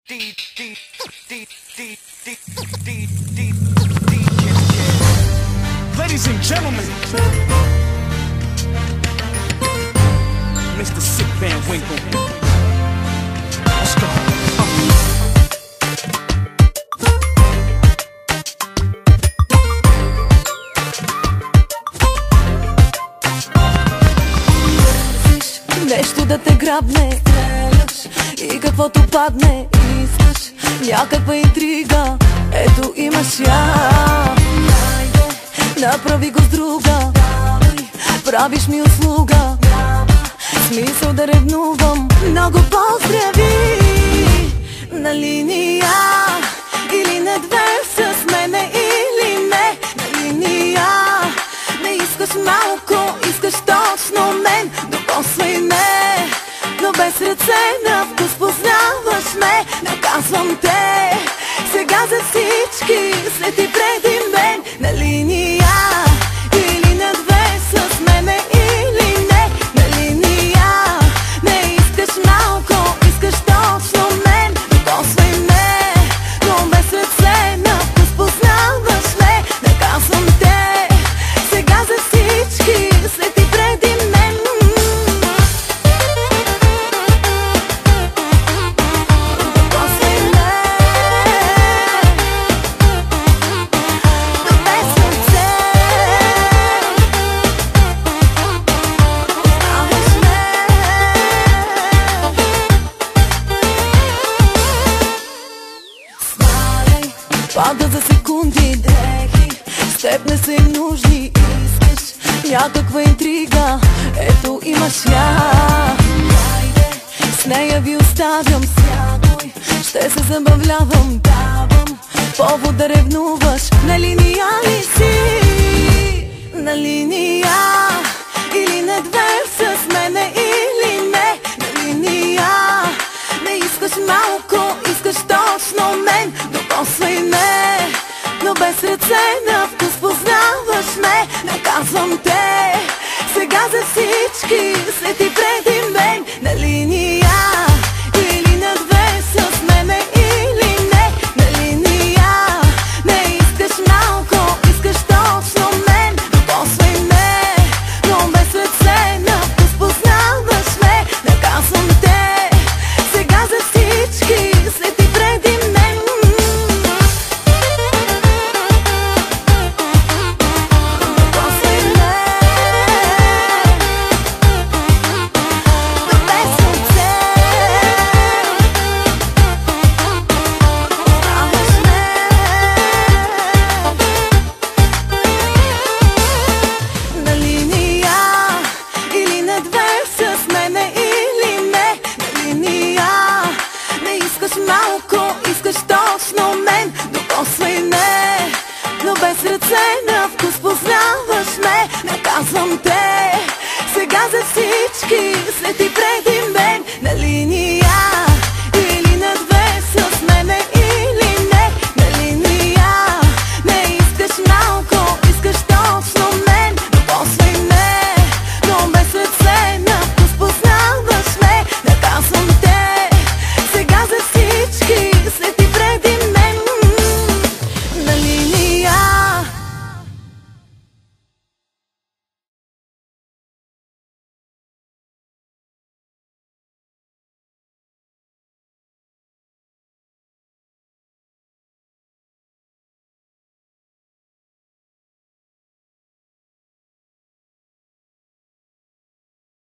Ladies and gentlemen, Mr. Sick Van Winkle. Let's go. Нещо да те грабне, стреляш и каквото падне искаш някаква интрига. Ето имаш я, направи го с друга. Правиш ми услуга, смисъл да ревнувам. Много поздрави на линия или на две, с мене или не. На линия не искаш малко, искаш точно мен. Докосвай ме, но без ръце, на вкус познаваш ме. Наказвам те сега за всички, след и преди мен. На линия или на две, с мене или не. На линия не искаш малко, искаш точно мен. Докосвай ме, но без ръце, на вкус познаваш ме. Наказвам те сега за всички, след и преди мен. Пада за секунди дрехи, с теб не са им нужни. Искаш някаква интрига, ето имаш я. С нея ви оставям сякой, ще се забавлявам. Давам повод да ревнуваш. На линия ли си? На линия или на две, с мене или не. На линия не искаш малко, искаш точно мен. Докосвай ме, но без ръце, на вкус познаваш ме. Наказвам те сега за всички, след и преди мен. На линия или на две, с мене или не. На линия не искаш малко, искаш точно мен. Докосвай ме, но без ръце, на вкус познаваш ме. Наказвам те сега за всички, след и преди мен. Малко искаш точно мен. Докосвай ме, но без ръце, на вкус познаваш ме. Наказвам те